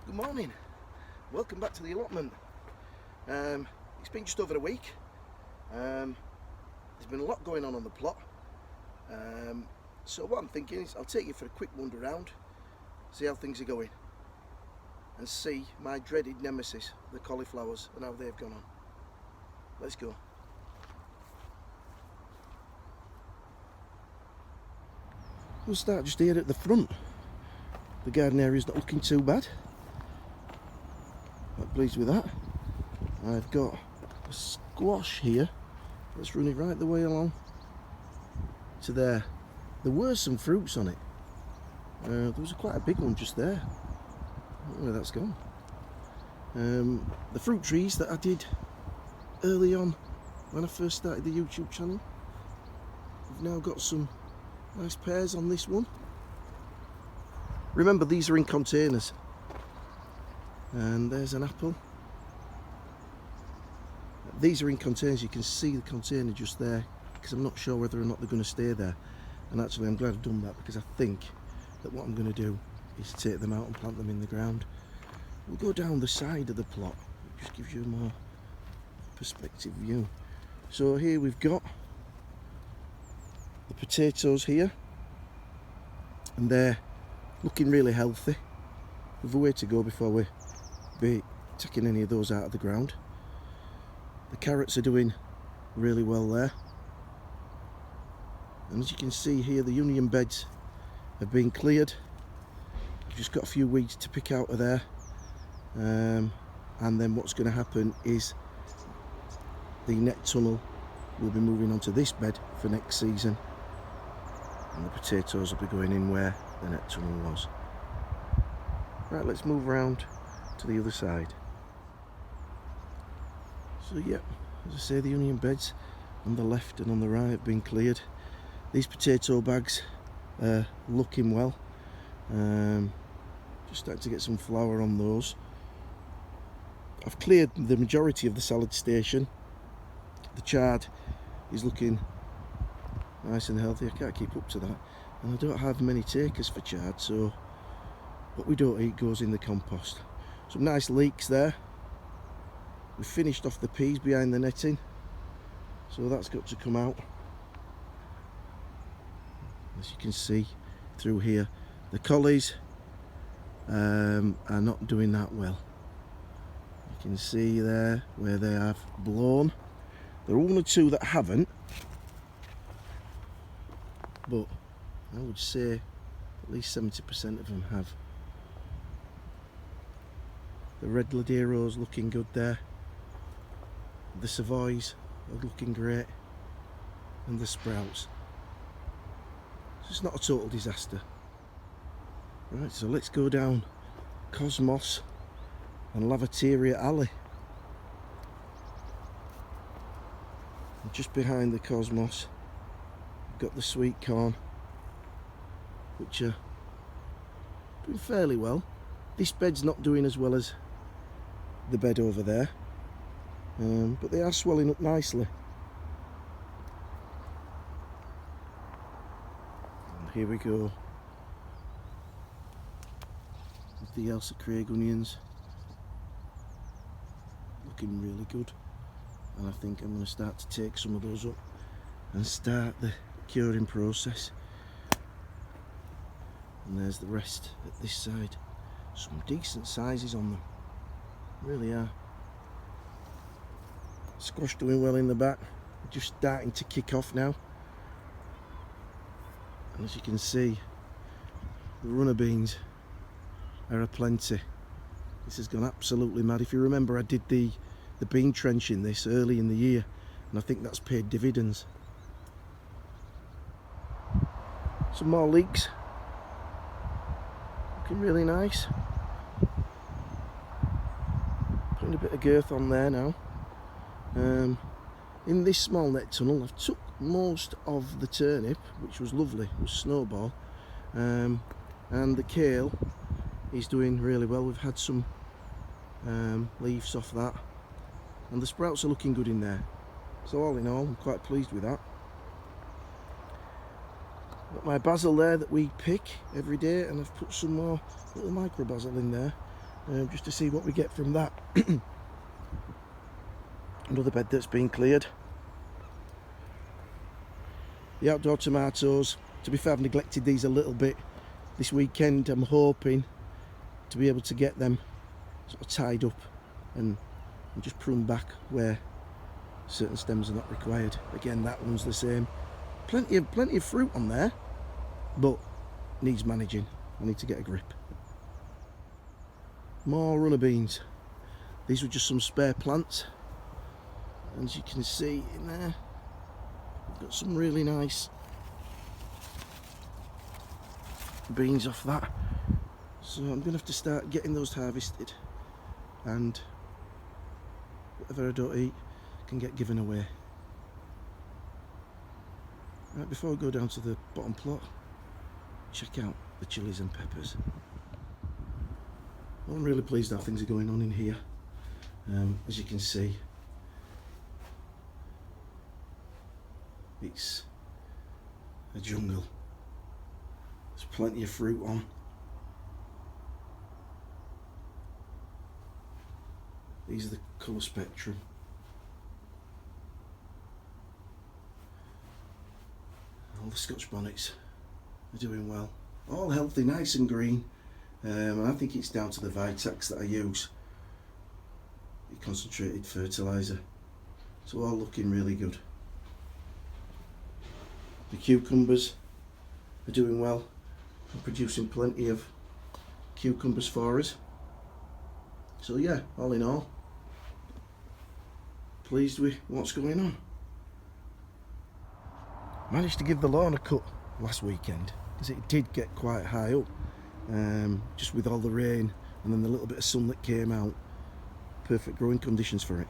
Good morning, welcome back to the allotment. It's been just over a week. There's been a lot going on the plot. So what I'm thinking is I'll take you for a quick wander around, see how things are going, and see my dreaded nemesis, the cauliflowers, and how they've gone on. Let's go. We'll start just here at the front. The garden area's not looking too bad. Quite pleased with that. I've got a squash here that's running right the way along to there. There were some fruits on it. There was quite a big one just there. I don't know where that's gone. The fruit trees that I did early on when I first started the YouTube channel, we've now got some nice pears on this one. Remember, these are in containers. And there's an apple. These are in containers. You can see the container just there, because I'm not sure whether or not they're going to stay there. And actually I'm glad I've done that, because I think that what I'm going to do is take them out and plant them in the ground. We'll go down the side of the plot. It just gives you a more perspective view. So here we've got the potatoes here, and they're looking really healthy. We've a way to go before we be taking any of those out of the ground. The carrots are doing really well there, and as you can see here, the onion beds have been cleared. I've just got a few weeds to pick out of there, and then what's going to happen is the net tunnel will be moving onto this bed for next season, and the potatoes will be going in where the net tunnel was. Right, let's move around to the other side. So yeah, as I say, the onion beds on the left and on the right have been cleared. These potato bags are looking well. Just starting to get some flower on those. I've cleared the majority of the salad station. The chard is looking nice and healthy. I can't keep up to that, and I don't have many takers for chard, so what we don't eat goes in the compost. Some nice leeks there. We've finished off the peas behind the netting, so that's got to come out. As you can see through here, the collies are not doing that well. You can see there where they have blown. There are one or two that haven't, but I would say at least 70% of them have. The red Ladeiros looking good there. The Savoys are looking great. And the sprouts. So it's not a total disaster. Right, so let's go down Cosmos and Lavateria Alley. And just behind the Cosmos, we've got the sweet corn, which are doing fairly well. This bed's not doing as well as the bed over there, but they are swelling up nicely. And here we go with the Elsa Craig onions, looking really good, and I think I'm going to start to take some of those up and start the curing process. And there's the rest at this side. Some decent sizes on them, really are. Squash doing well in the back, just starting to kick off now. And as you can see, the runner beans are aplenty. This has gone absolutely mad. If you remember, I did the bean trench in this early in the year, and I think that's paid dividends. Some more leeks, looking really nice. Putting a bit of girth on there now. In this small net tunnel, I've took most of the turnip, which was lovely, it was snowball, and the kale is doing really well. We've had some leaves off that, and the sprouts are looking good in there. So all in all, I'm quite pleased with that. my basil there that we pick every day, and I've put some more little micro basil in there. just to see what we get from that. Another bed that's been cleared. The outdoor tomatoes, to be fair, I've neglected these a little bit. This weekend I'm hoping to be able to get them sort of tied up and just prune back where certain stems are not required. Again, that one's the same. Plenty of fruit on there, but needs managing. I need to get a grip. More runner beans. These were just some spare plants. As you can see in there, we've got some really nice beans off that. So I'm going to have to start getting those harvested, and whatever I don't eat can get given away. Right, before I go down to the bottom plot, check out the chilies and peppers. Well, I'm really pleased how things are going on in here. As you can see, it's a jungle. There's plenty of fruit on. These are the colour spectrum. All the Scotch bonnets are doing well. All healthy, nice and green. And I think it's down to the Vitex that I use. The concentrated fertiliser. So all looking really good. The cucumbers are doing well and producing plenty of cucumbers for us. So yeah, all in all, pleased with what's going on. Managed to give the lawn a cut last weekend, because it did get quite high up, just with all the rain and then the little bit of sun that came out. Perfect growing conditions for it.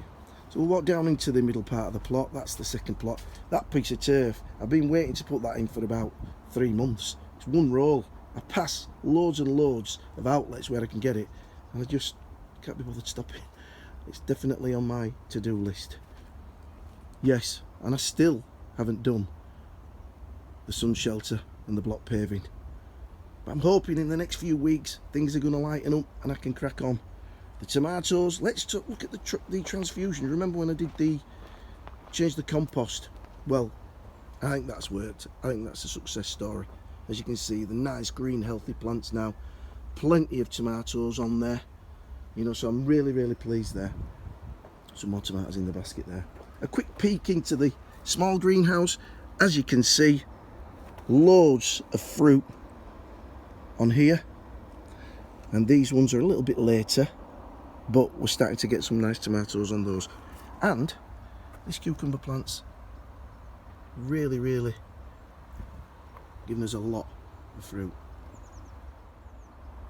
So we'll walk down into the middle part of the plot. That's the second plot. That piece of turf, I've been waiting to put that in for about 3 months. It's one roll. I pass loads and loads of outlets where I can get it, and I just can't be bothered stopping. It's definitely on my to-do list. Yes, and I still haven't done the sun shelter and the block paving, but I'm hoping in the next few weeks things are going to lighten up and I can crack on. The tomatoes, let's look at the transfusion. Remember when I did change the compost? Well, I think that's worked. I think that's a success story. As you can see, the nice green healthy plants now, plenty of tomatoes on there, you know, so I'm really pleased there. Some more tomatoes in the basket there. A quick peek into the small greenhouse. As you can see, loads of fruit on here, and these ones are a little bit later, but we're starting to get some nice tomatoes on those. And these cucumber plants really giving us a lot of fruit.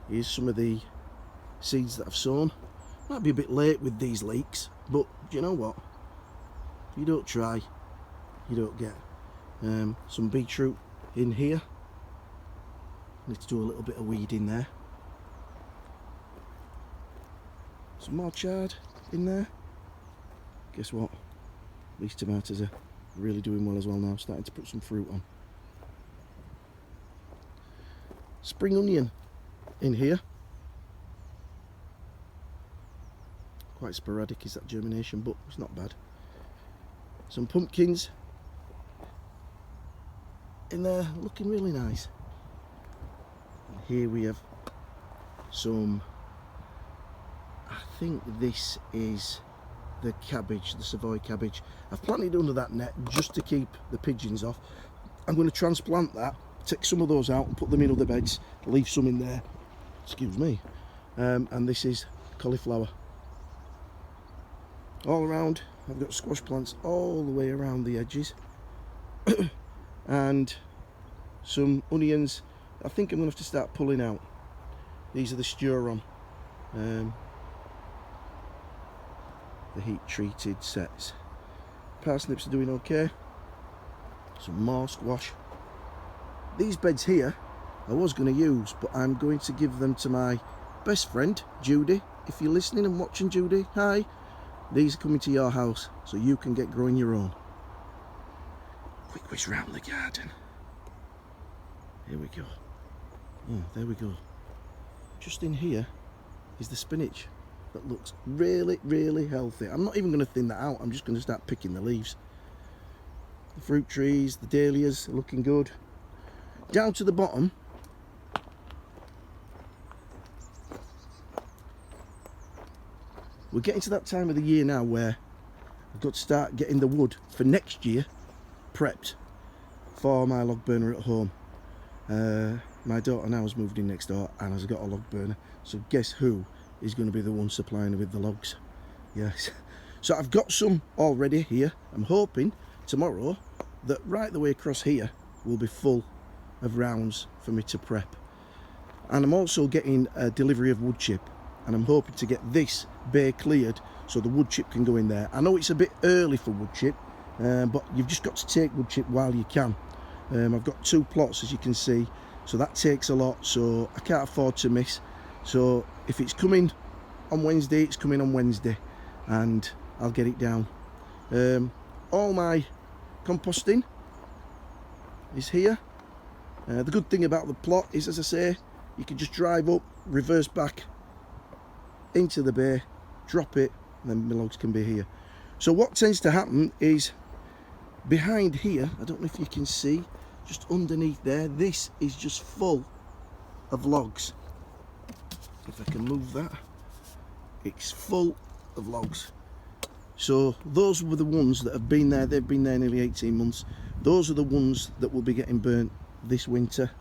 Here's some of the seeds that I've sown. Might be a bit late with these leeks, but do you know what? If you don't try, you don't get. Some beetroot in here. Need to do a little bit of weeding there. Some more chard in there. Guess what? These tomatoes are really doing well as well now, starting to put some fruit on. Spring onion in here. Quite sporadic is that germination, but it's not bad. Some pumpkins in there, looking really nice. And here we have some, I think this is the cabbage, the Savoy cabbage. I've planted it under that net just to keep the pigeons off. I'm going to transplant that, take some of those out and put them in other beds, leave some in there, excuse me. And this is cauliflower. All around, I've got squash plants all the way around the edges. And some onions I think I'm going to have to start pulling out. These are the Sturon, the heat treated sets. Parsnips are doing okay. Some more squash. These beds here I was going to use, but I'm going to give them to my best friend Judy. If you're listening and watching, Judy, hi. These are coming to your house so you can get growing your own. Quick whiz round the garden. Here we go. Oh, there we go. Just in here, is the spinach that looks really, really healthy. I'm not even going to thin that out. I'm just going to start picking the leaves. The fruit trees, the dahlias are looking good. Down to the bottom, we're getting to that time of the year now where I've got to start getting the wood for next year prepped for my log burner at home. My daughter now has moved in next door and has got a log burner, so guess who is going to be the one supplying her with the logs? Yes. So I've got some already here. I'm hoping tomorrow that right the way across here will be full of rounds for me to prep. And I'm also getting a delivery of wood chip, and I'm hoping to get this bay cleared so the wood chip can go in there. I know it's a bit early for wood chip, but you've just got to take wood chip while you can. I've got 2 plots, as you can see, so that takes a lot, so I can't afford to miss. So if it's coming on Wednesday, it's coming on Wednesday, and I'll get it down. All my composting is here. The good thing about the plot is, as I say, you can just drive up, reverse back into the bay, drop it, and then my logs can be here. So what tends to happen is behind here, I don't know if you can see, just underneath there, this is just full of logs. If I can move that, it's full of logs. So those were the ones that have been there. They've been there nearly 18 months. Those are the ones that will be getting burnt this winter.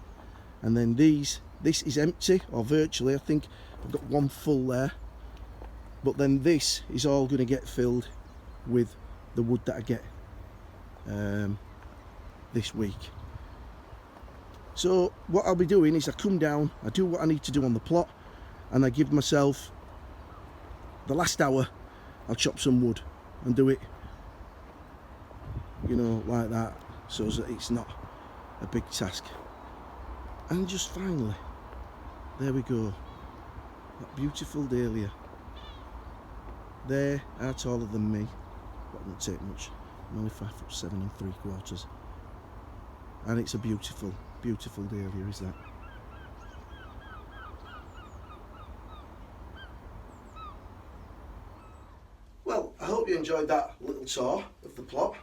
And then this is empty, or virtually. I think I've got one full there, but then this is all going to get filled with the wood that I get this week. So what I'll be doing is I come down, I do what I need to do on the plot, and I give myself the last hour. I'll chop some wood and do it, you know, like that, so that it's not a big task. And just finally, there we go, that beautiful dahlia. They are taller than me, but it won't take much. I'm only 5'7" and 3/4, and it's a beautiful, beautiful dahlia, is that? Well, I hope you enjoyed that little tour of the plot.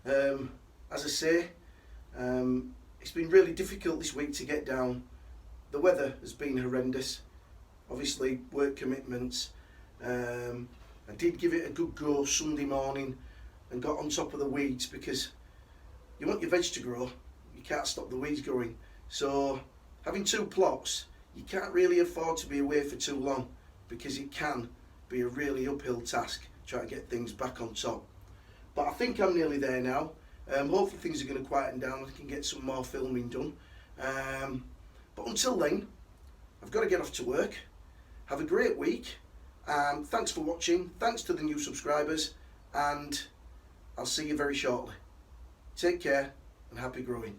As I say, it's been really difficult this week to get down. The weather has been horrendous. Obviously, work commitments. I did give it a good go Sunday morning and got on top of the weeds, because you want your veg to grow, you can't stop the weeds growing. So having 2 plots, you can't really afford to be away for too long, because it can be a really uphill task trying to get things back on top. But I think I'm nearly there now. Hopefully things are going to quieten down and I can get some more filming done. But until then, I've got to get off to work. Have a great week. Thanks for watching. Thanks to the new subscribers, and I'll see you very shortly. Take care and happy growing.